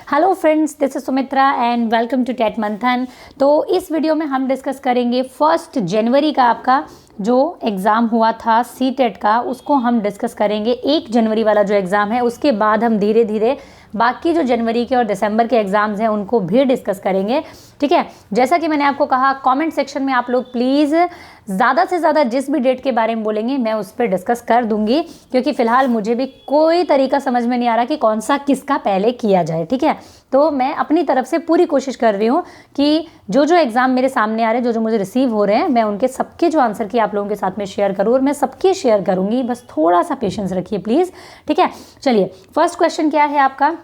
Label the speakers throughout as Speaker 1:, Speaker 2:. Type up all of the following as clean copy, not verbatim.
Speaker 1: Hello friends, this is Sumitra and welcome to TET Manthan. तो इस video में हम डिस्कस करेंगे 1 जनवरी का आपका जो एग्ज़ाम हुआ था सी टेट का, उसको हम डिस्कस करेंगे। 1 जनवरी वाला जो एग्ज़ाम है उसके बाद हम धीरे धीरे बाकी जो जनवरी के और दिसंबर के एग्ज़ाम्स हैं उनको भी डिस्कस करेंगे। ठीक है, जैसा कि मैंने आपको कहा, कमेंट सेक्शन में आप लोग प्लीज़ ज़्यादा से ज़्यादा जिस भी डेट के बारे में बोलेंगे मैं उस पर डिस्कस कर दूंगी, क्योंकि फ़िलहाल मुझे भी कोई तरीका समझ में नहीं आ रहा कि कौन सा किसका पहले किया जाए। ठीक है, तो मैं अपनी तरफ से पूरी कोशिश कर रही हूँ कि जो जो एग्ज़ाम मेरे सामने आ रहे हैं, जो जो मुझे रिसीव हो रहे हैं, मैं उनके सबके जो आंसर की आप लोगों के साथ में शेयर करूँ, और मैं सबके शेयर करूँगी। बस थोड़ा सा पेशेंस रखिए प्लीज़। ठीक है, चलिए फर्स्ट क्वेश्चन क्या है आपका।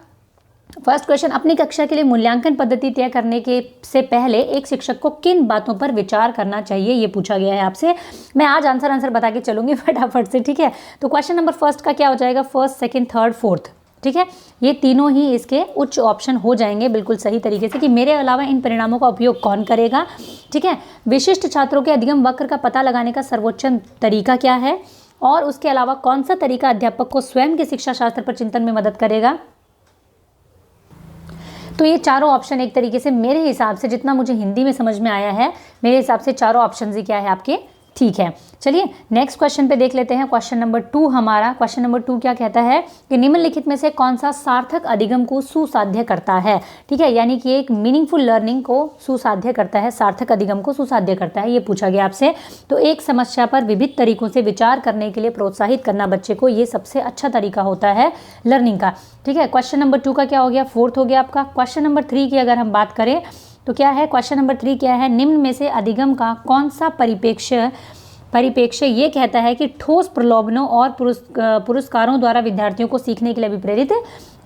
Speaker 1: फर्स्ट क्वेश्चन, अपनी कक्षा के लिए मूल्यांकन पद्धति तय करने के से पहले एक शिक्षक को किन बातों पर विचार करना चाहिए, ये पूछा गया है आपसे। मैं आज आंसर बता के चलूंगी फटाफट से। ठीक है, तो क्वेश्चन नंबर फर्स्ट का क्या हो जाएगा, फर्स्ट, सेकंड, थर्ड, फोर्थ। ठीक है, ये तीनों ही इसके उच्च ऑप्शन हो जाएंगे बिल्कुल सही तरीके से, कि मेरे अलावा इन परिणामों का उपयोग कौन करेगा। ठीक है, विशिष्ट छात्रों के अधिगम वक्र का पता लगाने का सर्वोच्च तरीका क्या है, और उसके अलावा कौन सा तरीका अध्यापक को स्वयं के शिक्षा शास्त्र पर चिंतन में मदद करेगा। तो ये चारों ऑप्शन एक तरीके से मेरे हिसाब से, जितना मुझे हिंदी में समझ में आया है, मेरे हिसाब से चारों ऑप्शन ही क्या है आपके ठीक है। चलिए नेक्स्ट क्वेश्चन पे देख लेते हैं। क्वेश्चन नंबर 2 हमारा, क्वेश्चन नंबर 2 क्या कहता है कि निम्नलिखित में से कौन सा सार्थक अधिगम को सुसाध्य करता है। ठीक है, यानी कि एक मीनिंगफुल लर्निंग को सुसाध्य करता है, सार्थक अधिगम को सुसाध्य करता है, ये पूछा गया आपसे। तो एक समस्या पर विविध तरीकों से विचार करने के लिए प्रोत्साहित करना बच्चे को, ये सबसे अच्छा तरीका होता है लर्निंग का। ठीक है, क्वेश्चन नंबर 2 का क्या हो गया, फोर्थ हो गया आपका। क्वेश्चन नंबर 3 की अगर हम बात करें तो क्या है, क्वेश्चन नंबर 3 क्या है, निम्न में से अधिगम का कौन सा परिप्रेक्ष्य ये कहता है कि ठोस प्रलोभनों और पुरस्कारों द्वारा विद्यार्थियों को सीखने के लिए भी प्रेरित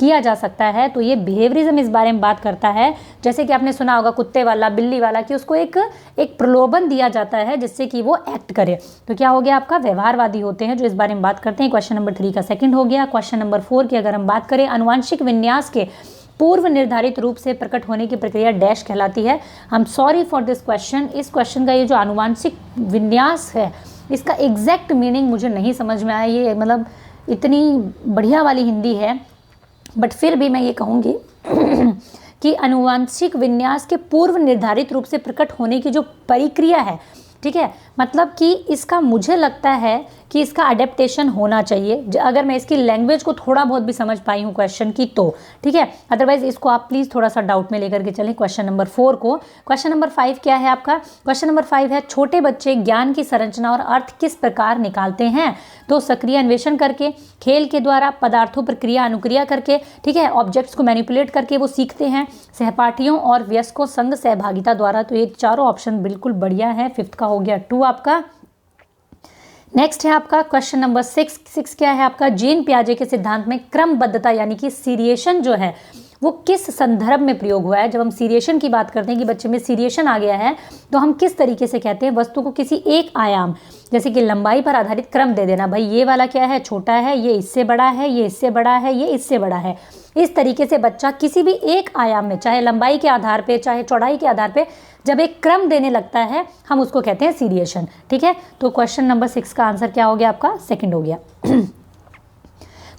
Speaker 1: किया जा सकता है। तो ये बिहेवियरिज्म इस बारे में बात करता है, जैसे कि आपने सुना होगा कुत्ते वाला, बिल्ली वाला, कि उसको एक प्रलोभन दिया जाता है जिससे कि वो एक्ट करे। तो क्या हो गया आपका, व्यवहारवादी होते हैं जो इस बारे में बात करते हैं। क्वेश्चन नंबर 3 का सेकंड हो गया। क्वेश्चन नंबर 4 की अगर हम बात करें, अनुवांशिक विन्यास के पूर्व निर्धारित रूप से प्रकट होने की प्रक्रिया डैश कहलाती है। I am sorry for this question. इस क्वेश्चन का ये जो अनुवांशिक विन्यास है, इसका एग्जैक्ट मीनिंग मुझे नहीं समझ में आया। ये मतलब इतनी बढ़िया वाली हिंदी है, बट फिर भी मैं ये कहूँगी कि अनुवांशिक विन्यास के पूर्व निर्धारित रूप से प्रकट होने की जो प्रक्रिया है, ठीक है, मतलब कि इसका मुझे लगता है कि इसका अडेप्टेशन होना चाहिए, अगर मैं इसकी लैंग्वेज को थोड़ा बहुत भी समझ पाई हूँ क्वेश्चन की तो। ठीक है, अदरवाइज इसको आप प्लीज़ थोड़ा सा डाउट में लेकर के चलें क्वेश्चन नंबर 4 को। क्वेश्चन नंबर 5 क्या है आपका, क्वेश्चन नंबर 5 है, छोटे बच्चे ज्ञान की संरचना और अर्थ किस प्रकार निकालते हैं। तो सक्रिय अन्वेषण करके, खेल के द्वारा, पदार्थों पर क्रिया अनुक्रिया करके, ठीक है, ऑब्जेक्ट्स को मैनिपुलेट करके वो सीखते हैं, सहपाठियों और वयस्कों संग सहभागिता द्वारा। तो ये चारों ऑप्शन बिल्कुल बढ़िया है। 5th का हो गया 2 आपका। नेक्स्ट है आपका क्वेश्चन नंबर 6 क्या है आपका, जीन पियाजे के सिद्धांत में क्रमबद्धता यानी कि सीरिएशन जो है वो किस संदर्भ में प्रयोग हुआ है। जब हम सीरिएशन की बात करते हैं कि बच्चे में सीरिएशन आ गया है, तो हम किस तरीके से कहते हैं, वस्तु को किसी एक आयाम जैसे कि लंबाई पर आधारित क्रम दे देना। भाई ये वाला क्या है, छोटा है, ये इससे बड़ा है, ये इससे बड़ा है, ये इससे बड़ा है। इस तरीके से बच्चा किसी भी एक आयाम में, चाहे लंबाई के आधार पे, चाहे चौड़ाई के आधार पे, जब एक क्रम देने लगता है, हम उसको कहते हैं सीरिएशन। ठीक है, तो क्वेश्चन नंबर 6 का आंसर क्या हो गया आपका, सेकंड हो गया।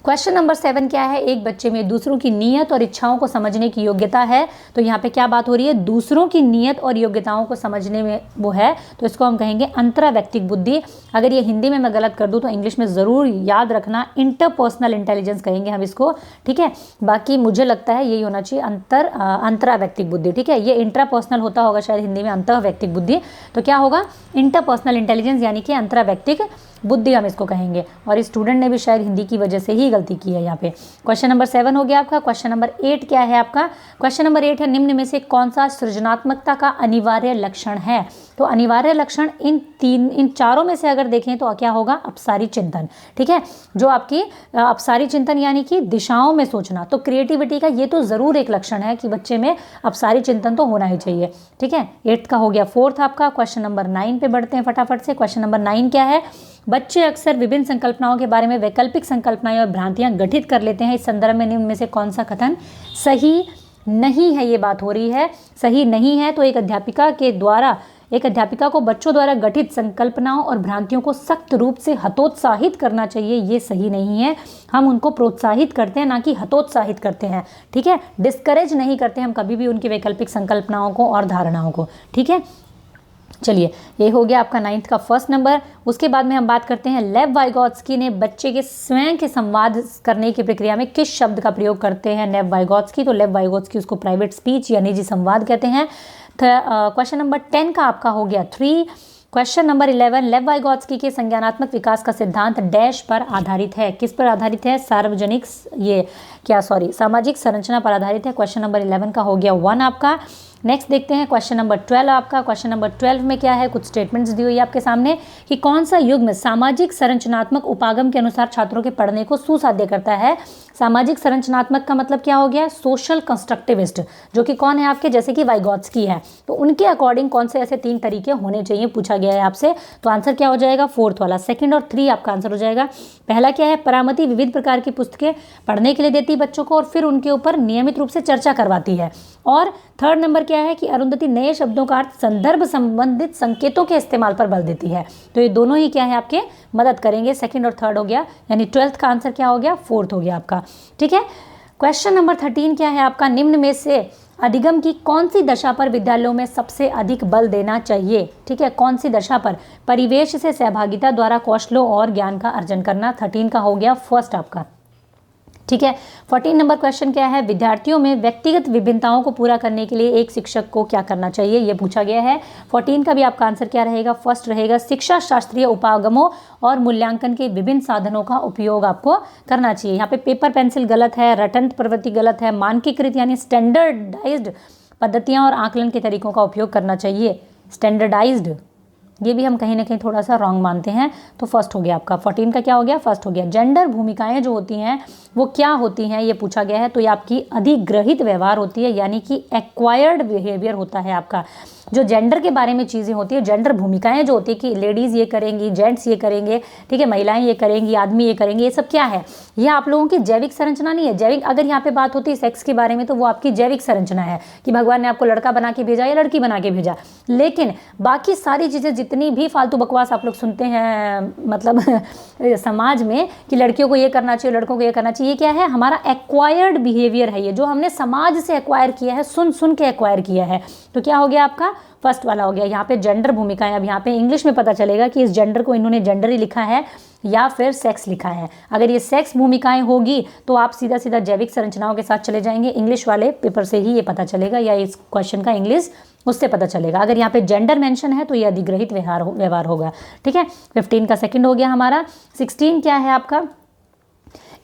Speaker 1: क्वेश्चन नंबर 7 क्या है, एक बच्चे में दूसरों की नीयत और इच्छाओं को समझने की योग्यता है। तो यहाँ पे क्या बात हो रही है, दूसरों की नीयत और योग्यताओं को समझने में वो है, तो इसको हम कहेंगे अंतराव्यक्तिक बुद्धि। अगर ये हिंदी में मैं गलत कर दूँ तो इंग्लिश में ज़रूर याद रखना, इंटरपर्सनल इंटेलिजेंस कहेंगे हम इसको। ठीक है, बाकी मुझे लगता है यही होना चाहिए, अंतराव्यक्तिक बुद्धि। ठीक है, ये इंट्रापर्सनल होता होगा शायद हिंदी में, अंतर्व्यक्तिक बुद्धि। तो क्या होगा, इंटरपर्सनल इंटेलिजेंस यानी कि अंतराव्यक्तिक बुद्धि हम इसको कहेंगे। और इस स्टूडेंट ने भी शायद हिंदी की वजह से ही गलती की है यहाँ पे। क्वेश्चन नंबर 7 हो गया आपका। क्वेश्चन नंबर 8 क्या है आपका, क्वेश्चन नंबर 8 है, निम्न में से कौन सा सृजनात्मकता का अनिवार्य लक्षण है। तो अनिवार्य लक्षण इन चारों में से अगर देखें तो क्या होगा, अपसारी चिंतन। ठीक है, जो आपकी अपसारी चिंतन यानी कि दिशाओं में सोचना। तो क्रिएटिविटी का ये तो ज़रूर एक लक्षण है कि बच्चे में अपसारी चिंतन तो होना ही चाहिए। ठीक है, 8th का हो गया। 4th आपका। क्वेश्चन नंबर 9 पे बढ़ते हैं फटाफट से। क्वेश्चन नंबर 9 क्या है, बच्चे अक्सर विभिन्न संकल्पनाओं के बारे में वैकल्पिक संकल्पनाएं और भ्रांतियां गठित कर लेते हैं। इस संदर्भ में निम्न में से कौन सा कथन सही नहीं है, ये बात हो रही है, सही नहीं है। तो एक अध्यापिका के द्वारा एक अध्यापिका को बच्चों द्वारा गठित संकल्पनाओं और भ्रांतियों को सख्त रूप से हतोत्साहित करना चाहिए, ये सही नहीं है। हम उनको प्रोत्साहित करते हैं, ना कि हतोत्साहित करते हैं। ठीक है, डिस्करेज नहीं करते हम कभी भी उनकी वैकल्पिक संकल्पनाओं को और धारणाओं को। ठीक है, चलिए ये हो गया आपका 9th का फर्स्ट नंबर। उसके बाद में हम बात करते हैं लेव वाइगोत्स्की ने बच्चे के स्वयं के संवाद करने की प्रक्रिया में किस शब्द का प्रयोग करते हैं लेव वाइगोत्स्की। तो लेव वाइगोत्स्की उसको प्राइवेट स्पीच या निजी संवाद कहते हैं। क्वेश्चन नंबर 10 का आपका हो गया 3। क्वेश्चन नंबर 11, लेव वाइगोत्स्की के संज्ञानात्मक विकास का सिद्धांत डैश पर आधारित है। किस पर आधारित है? सामाजिक संरचना पर आधारित है। क्वेश्चन नंबर 11 का हो गया 1 आपका। नेक्स्ट देखते हैं क्वेश्चन नंबर 12 आपका। क्वेश्चन नंबर 12 में क्या है, कुछ स्टेटमेंट्स दी हुई है आपके सामने कि कौन सा युग्म सामाजिक संरचनात्मक उपागम के अनुसार छात्रों के पढ़ने को सुसाध्य करता है। सामाजिक संरचनात्मक का मतलब क्या हो गया? सोशल कंस्ट्रक्टिविस्ट, जो कि कौन है आपके, जैसे कि वाइगोत्स्की है। तो उनके अकॉर्डिंग कौन से ऐसे 3 तरीके होने चाहिए पूछा गया है आपसे। तो आंसर क्या हो जाएगा? 4th वाला। 2nd और 3 आपका आंसर हो जाएगा। पहला क्या है, परामति विविध प्रकार की पुस्तकें पढ़ने के लिए देती है बच्चों को और फिर उनके ऊपर नियमित रूप से चर्चा करवाती है। और 3rd नंबर क्या है कि अरुंधति नए शब्दों का अर्थ संदर्भ संबंधित संकेतों के इस्तेमाल पर बल देती है। तो ये दोनों ही क्या है आपके मदद करेंगे। 2nd और 3rd हो गया, यानी 12th का आंसर क्या हो गया? 4th हो गया आपका। ठीक है, क्वेश्चन नंबर 13 क्या है आपका, निम्न में से अधिगम की कौन सी दशा पर विद्यालयों में सबसे अधिक बल देना चाहिए। ठीक है, कौन सी दशा पर? परिवेश से सहभागिता द्वारा कौशलों और ज्ञान का अर्जन करना। 13 का हो गया फर्स्ट आपका। ठीक है, 14 नंबर क्वेश्चन क्या है, विद्यार्थियों में व्यक्तिगत विभिन्नताओं को पूरा करने के लिए एक शिक्षक को क्या करना चाहिए, ये पूछा गया है। 14 का भी आपका आंसर क्या रहेगा? फर्स्ट रहेगा। शिक्षा शास्त्रीय उपागमों और मूल्यांकन के विभिन्न साधनों का उपयोग आपको करना चाहिए। यहाँ पे पेपर पेंसिल गलत है, रटंत प्रवृत्ति गलत है, मानकीकृत यानी स्टैंडर्डाइज्ड पद्धतियाँ और आकलन के तरीकों का उपयोग करना चाहिए। स्टैंडर्डाइज्ड, ये भी हम कहीं ना कहीं थोड़ा सा रॉन्ग मानते हैं। तो फर्स्ट हो गया आपका। 14 का क्या हो गया? फर्स्ट हो गया। जेंडर भूमिकाएं जो होती हैं वो क्या होती हैं, ये पूछा गया है। तो ये आपकी अधिग्रहित व्यवहार होती है, यानी कि एक्वायर्ड बिहेवियर होता है आपका। जो जेंडर के बारे में चीज़ें होती है, जेंडर भूमिकाएं जो होती है कि लेडीज़ ये करेंगी, जेंट्स ये करेंगे, ठीक है, महिलाएं ये करेंगी, आदमी ये करेंगे, ये सब क्या है? ये आप लोगों की जैविक संरचना नहीं है। जैविक, अगर यहाँ पे बात होती है सेक्स के बारे में, तो वो आपकी जैविक संरचना है कि भगवान ने आपको लड़का बना के भेजा या लड़की बना के भेजा। लेकिन बाकी सारी चीज़ें, जितनी भी फालतू बकवास आप लोग सुनते हैं मतलब समाज में कि लड़कियों को ये करना चाहिए, लड़कों को ये करना चाहिए, ये क्या है? हमारा एक्वायर्ड बिहेवियर है, ये जो हमने समाज से एक्वायर किया है, सुन सुन के एक्वायर किया है। तो क्या हो गया आपका? फर्स्ट वाला हो गया। यहाँ पे जेंडर भूमिकाएं, अब यहाँ पे इंग्लिश में पता चलेगा कि इस जेंडर को इन्होंने जेंडर ही लिखा है या फिर सेक्स लिखा है। अगर ये सेक्स भूमिकाएं होगी तो आप सीधा सीधा जैविक संरचनाओं के साथ चले जाएंगे। इंग्लिश वाले पेपर से ही ये पता चलेगा, या इस क्वेश्चन का इंग्लिश उससे पता चलेगा। अगर यहाँ पे जेंडर मेंशन है तो ये अधिग्रहित व्यवहार होगा। ठीक है, 15 का सेकंड हो गया हमारा। 16 क्या है आपका?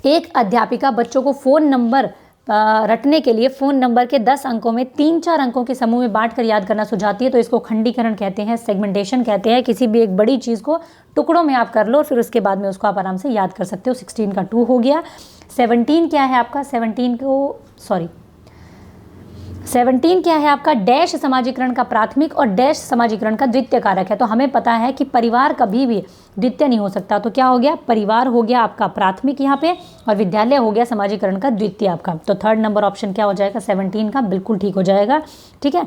Speaker 1: एक अध्यापिका बच्चों को फ़ोन नंबर रटने के लिए फ़ोन नंबर के 10 अंकों में 3-4 अंकों के समूह में बांटकर याद करना सुझाती है। तो इसको खंडीकरण कहते हैं, सेगमेंटेशन कहते हैं। किसी भी एक बड़ी चीज़ को टुकड़ों में आप कर लो, फिर उसके बाद में उसको आप आराम से याद कर सकते हो। 16 का 2 हो गया। 17 क्या है आपका? 17 क्या है आपका? डैश समाजीकरण का प्राथमिक और डैश समाजीकरण का द्वितीय कारक है। तो हमें पता है कि परिवार कभी भी द्वितीय नहीं हो सकता। तो क्या हो गया? परिवार हो गया आपका प्राथमिक यहाँ पे, और विद्यालय हो गया समाजीकरण का द्वितीय आपका। तो 3rd नंबर ऑप्शन क्या हो जाएगा? 17 का बिल्कुल ठीक हो जाएगा। ठीक है,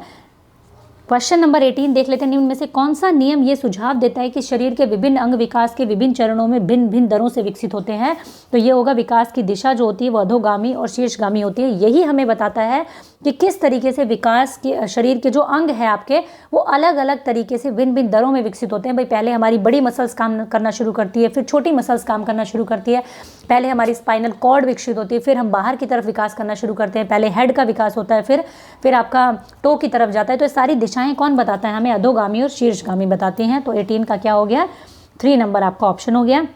Speaker 1: क्वेश्चन नंबर 18 देख लेते हैं। निम्न में से कौन सा नियम ये सुझाव देता है कि शरीर के विभिन्न अंग विकास के विभिन्न चरणों में भिन्न भिन्न दरों से विकसित होते हैं? तो ये होगा विकास की दिशा जो होती है वो अधोगामी और शीर्षगामी होती है। यही हमें बताता है कि किस तरीके से विकास के शरीर के जो अंग है आपके वो अलग अलग तरीके से भिन्न भिन्न दरों में विकसित होते हैं। भाई पहले हमारी बड़ी मसल्स काम करना शुरू करती है, फिर छोटी मसल्स काम करना शुरू करती है। पहले हमारी स्पाइनल कॉर्ड विकसित होती है, फिर हम बाहर की तरफ विकास करना शुरू करते हैं। पहले हेड का विकास होता है, फिर आपका टो की तरफ जाता है। तो ये सारी दिशाएं कौन बताता है हमें? अधोगामी और शीर्षगामी बताती हैं। तो 18 का क्या हो गया? 3 नंबर आपका ऑप्शन हो गया।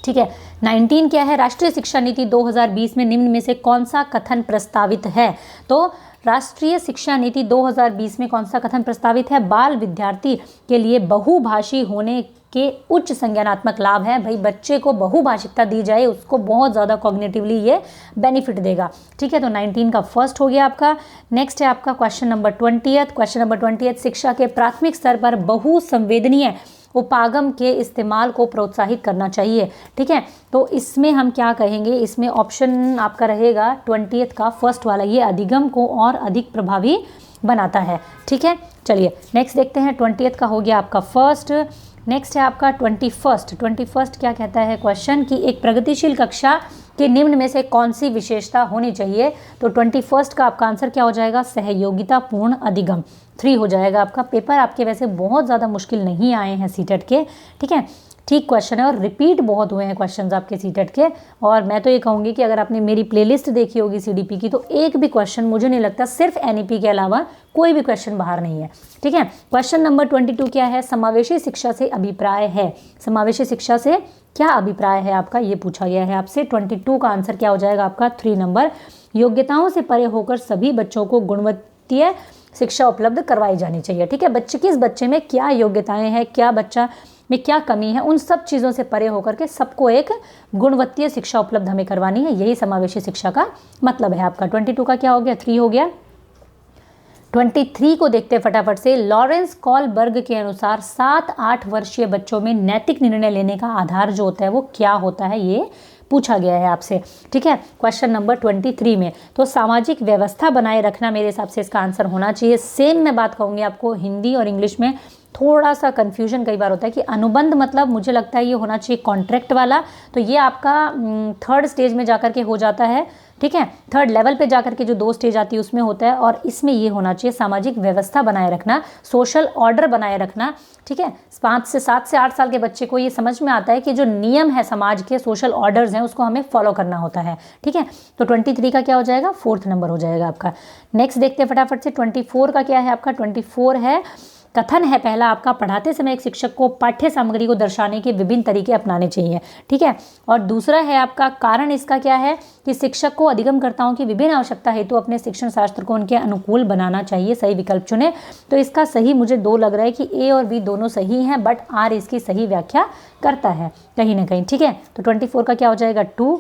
Speaker 1: ठीक है, 19 क्या है? राष्ट्रीय शिक्षा नीति 2020 में निम्न में से कौन सा कथन प्रस्तावित है? तो राष्ट्रीय शिक्षा नीति 2020 में कौन सा कथन प्रस्तावित है? बाल विद्यार्थी के लिए बहुभाषी होने के उच्च संज्ञानात्मक लाभ है। भाई बच्चे को बहुभाषिकता दी जाए, उसको बहुत ज़्यादा कॉग्निटिवली ये बेनिफिट देगा। ठीक है, तो 19 का फर्स्ट हो गया आपका। नेक्स्ट है आपका क्वेश्चन नंबर 20। क्वेश्चन नंबर 20, शिक्षा के प्राथमिक स्तर पर बहुसंवेदनीय उपागम के इस्तेमाल को प्रोत्साहित करना चाहिए। ठीक है, तो इसमें हम क्या कहेंगे? इसमें ऑप्शन आपका रहेगा 20th का फर्स्ट वाला, ये अधिगम को और अधिक प्रभावी बनाता है। ठीक है, चलिए नेक्स्ट देखते हैं। 20th का हो गया आपका फर्स्ट। नेक्स्ट है आपका 21st। 21st क्या कहता है क्वेश्चन कि एक प्रगतिशील कक्षा के निम्न में से कौन सी विशेषता होनी चाहिए। तो 21st का आपका आंसर क्या हो जाएगा, सहयोगितापूर्ण अधिगम। 3 हो जाएगा आपका। पेपर आपके वैसे बहुत ज़्यादा मुश्किल नहीं आए हैं सीटेट के, ठीक है, ठीक क्वेश्चन है और रिपीट बहुत हुए हैं क्वेश्चंस आपके सीटेट के। और मैं तो ये कहूँगी कि अगर आपने मेरी प्लेलिस्ट देखी होगी सीडीपी की, तो एक भी क्वेश्चन मुझे नहीं लगता, सिर्फ एनईपी के अलावा कोई भी क्वेश्चन बाहर नहीं है, ठीक है। क्वेश्चन नंबर 22 क्या है, समावेशी शिक्षा से अभिप्राय है। समावेशी शिक्षा से क्या अभिप्राय है आपका, ये पूछा गया है आपसे। 22 का आंसर क्या हो जाएगा आपका 3 नंबर। योग्यताओं से परे होकर सभी बच्चों को गुणवत्तीय शिक्षा उपलब्ध करवाई जानी चाहिए, ठीक है। बच्चे किस बच्चे में क्या योग्यताएं हैं, क्या बच्चा में क्या कमी है, उन सब चीज़ों से परे होकर के सबको एक गुणवत्तीय शिक्षा उपलब्ध हमें करवानी है, यही समावेशी शिक्षा का मतलब है आपका। 22 का क्या हो गया, 3 हो गया। 23 को देखते हैं फटाफट से। लॉरेंस कॉलबर्ग के अनुसार 7-8 वर्षीय बच्चों में नैतिक निर्णय लेने का आधार जो होता है वो क्या होता है, ये पूछा गया है आपसे, ठीक है। क्वेश्चन नंबर 23 में तो सामाजिक व्यवस्था बनाए रखना मेरे हिसाब से इसका आंसर होना चाहिए। सेम मैं बात कहूँगी आपको, हिंदी और इंग्लिश में थोड़ा सा कन्फ्यूजन कई बार होता है कि अनुबंध मतलब मुझे लगता है ये होना चाहिए कॉन्ट्रैक्ट वाला, तो ये आपका 3rd स्टेज में जाकर के हो जाता है, ठीक है। 3rd लेवल पे जाकर के जो 2 स्टेज आती है उसमें होता है, और इसमें ये होना चाहिए सामाजिक व्यवस्था बनाए रखना, सोशल ऑर्डर बनाए रखना, ठीक है। 7 से 8 साल के बच्चे को ये समझ में आता है कि जो नियम है समाज के, सोशल ऑर्डर्स हैं, उसको हमें फॉलो करना होता है, ठीक है। तो 23 का क्या हो जाएगा, 4th नंबर हो जाएगा आपका। नेक्स्ट देखते हैं फटाफट से। 24 का क्या है आपका, 24 है कथन है पहला आपका, पढ़ाते समय एक शिक्षक को पाठ्य सामग्री को दर्शाने के विभिन्न तरीके अपनाने चाहिए, ठीक है। और दूसरा है आपका कारण, इसका क्या है कि शिक्षक को अधिगमकर्ताओं की विभिन्न आवश्यकता हेतु अपने शिक्षण शास्त्र को उनके अनुकूल बनाना चाहिए। सही विकल्प चुने। तो इसका सही मुझे 2 लग रहा है कि ए और बी दोनों सही हैं, बट आर इसकी सही व्याख्या करता है कहीं ना कहीं, ठीक है। तो 24 का क्या हो जाएगा 2।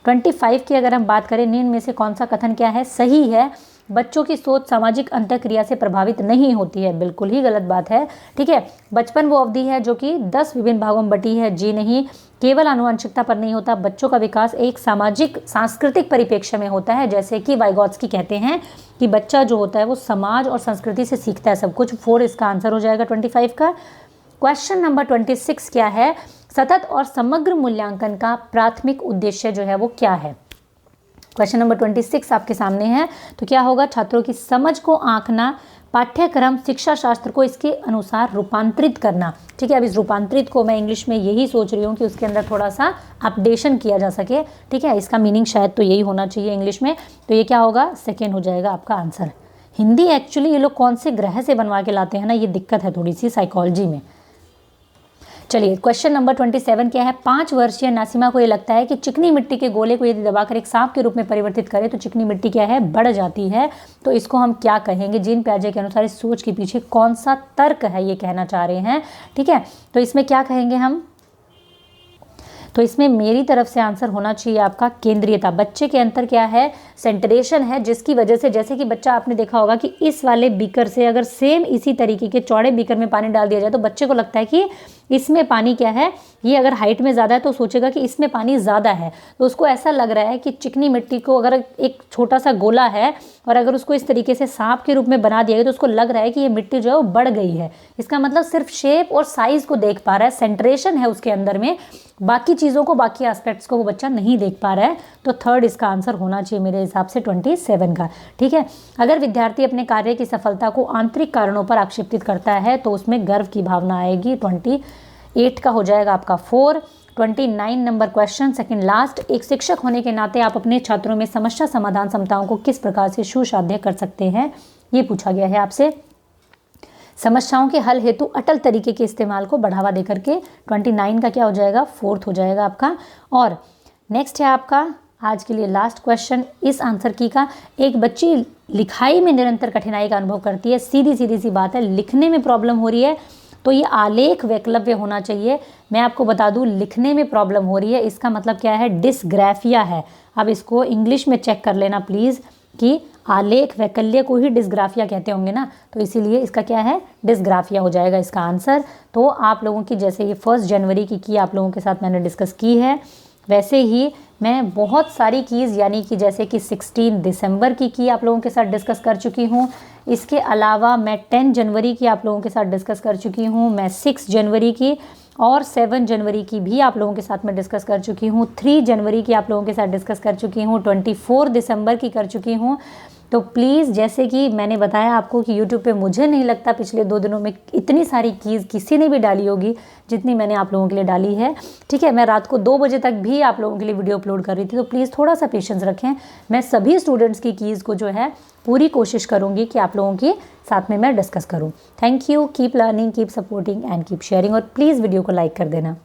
Speaker 1: 25 की अगर हम बात करें, निम्न में से कौन सा कथन क्या है, सही है। बच्चों की सोच सामाजिक अंतःक्रिया से प्रभावित नहीं होती है, बिल्कुल ही गलत बात है, ठीक है। बचपन वो अवधि है जो कि 10 विभिन्न भागों में बटी है, जी नहीं। केवल आनुवंशिकता पर नहीं होता, बच्चों का विकास एक सामाजिक सांस्कृतिक परिप्रेक्ष्य में होता है, जैसे कि वाइगॉत्स्की कहते हैं कि बच्चा जो होता है वो समाज और संस्कृति से सीखता है सब कुछ। 4 इसका आंसर हो जाएगा 25 का। क्वेश्चन नंबर 26 क्या है, सतत और समग्र मूल्यांकन का प्राथमिक उद्देश्य जो है वो क्या है। क्वेश्चन नंबर 26 आपके सामने है, तो क्या होगा, छात्रों की समझ को आंकना, पाठ्यक्रम शिक्षा शास्त्र को इसके अनुसार रूपांतरित करना, ठीक है। अब इस रूपांतरित को मैं इंग्लिश में यही सोच रही हूँ कि उसके अंदर थोड़ा सा अपडेशन किया जा सके, ठीक है। इसका मीनिंग शायद तो यही होना चाहिए इंग्लिश में। तो ये क्या होगा, 2nd हो जाएगा आपका आंसर। हिंदी एक्चुअली ये लोग कौन से ग्रह से बनवा के लाते हैं ना, ये दिक्कत है थोड़ी सी साइकोलॉजी में। चलिए क्वेश्चन नंबर 27 क्या है, 5 वर्षीय नासिमा को ये लगता है कि चिकनी मिट्टी के गोले को यदि दबाकर एक सांप के रूप में परिवर्तित करें तो चिकनी मिट्टी क्या है, बढ़ जाती है। तो इसको हम क्या कहेंगे, जीन पियाजे के अनुसार इस सोच के पीछे कौन सा तर्क है, ये कहना चाह रहे हैं, ठीक है। तो इसमें क्या कहेंगे हम, तो इसमें मेरी तरफ से आंसर होना चाहिए आपका केंद्रीयता। बच्चे के अंतर क्या है, सेंटरेशन है, जिसकी वजह से जैसे कि बच्चा आपने देखा होगा कि इस वाले बीकर से अगर सेम इसी तरीके के चौड़े बीकर में पानी डाल दिया जाए तो बच्चे को लगता है कि इसमें पानी क्या है, ये अगर हाइट में ज़्यादा है तो सोचेगा कि इसमें पानी ज़्यादा है। तो उसको ऐसा लग रहा है कि चिकनी मिट्टी को अगर एक छोटा सा गोला है और अगर उसको इस तरीके से सांप के रूप में बना दिया गया तो उसको लग रहा है कि ये मिट्टी जो है वो बढ़ गई है। इसका मतलब सिर्फ शेप और साइज़ को देख पा रहा है, सेंटरेशन है उसके अंदर में, बाकी चीज़ों को, बाकी एस्पेक्ट्स को वो बच्चा नहीं देख पा रहा है। तो 3rd इसका आंसर होना चाहिए मेरे हिसाब से 27 का, ठीक है। अगर विद्यार्थी अपने कार्य की सफलता को आंतरिक कारणों पर आक्षेपित करता है तो उसमें गर्व की भावना आएगी। 28 का हो जाएगा आपका 4। 29 नंबर क्वेश्चन, सेकंड लास्ट, एक शिक्षक होने के नाते आप अपने छात्रों में समस्या समाधान क्षमताओं को किस प्रकार से सुसाध्य कर सकते हैं, ये पूछा गया है आपसे। समस्याओं के हल हेतु अटल तरीके के इस्तेमाल को बढ़ावा देकर के 29 का क्या हो जाएगा, 4th हो जाएगा आपका। और नेक्स्ट है आपका आज के लिए लास्ट क्वेश्चन इस आंसर की का, एक बच्ची लिखाई में निरंतर कठिनाई का अनुभव करती है, सीधी सी बात है, लिखने में प्रॉब्लम हो रही है तो ये आलेख वैकल्प्य होना चाहिए। मैं आपको बता दूं लिखने में प्रॉब्लम हो रही है, इसका मतलब क्या है, डिस्ग्राफिया है। अब इसको इंग्लिश में चेक कर लेना प्लीज़ कि आलेख वैकल्य को ही डिस्ग्राफिया कहते होंगे ना, तो इसीलिए इसका क्या है, डिस्ग्राफिया हो जाएगा इसका आंसर। तो आप लोगों की जैसे ये 1 जनवरी की आप लोगों के साथ मैंने डिस्कस की है, वैसे ही मैं बहुत सारी कीज़ यानी कि जैसे कि 16 दिसंबर की आप लोगों के साथ डिस्कस कर चुकी हूँ। इसके अलावा मैं 10 जनवरी की आप लोगों के साथ डिस्कस कर चुकी हूँ। मैं 6 जनवरी की और 7 जनवरी की भी आप लोगों के साथ में डिस्कस कर चुकी हूँ। 3 जनवरी की आप लोगों के साथ डिस्कस कर चुकी हूँ। 24 दिसंबर की कर चुकी हूँ। तो प्लीज़, जैसे कि मैंने बताया आपको कि यूट्यूब पे मुझे नहीं लगता पिछले 2 दिनों में इतनी सारी कीज़ किसी ने भी डाली होगी जितनी मैंने आप लोगों के लिए डाली है। ठीक है, मैं रात को 2 बजे तक भी आप लोगों के लिए वीडियो अपलोड कर रही थी, तो प्लीज़ थोड़ा सा पेशेंस रखें। मैं सभी स्टूडेंट्स की कीज़ को जो है पूरी कोशिश करूँगी कि आप लोगों के साथ में मैं डिस्कस करूँ। Thank you, keep learning, keep supporting and keep sharing, और प्लीज़ वीडियो को लाइक कर देना।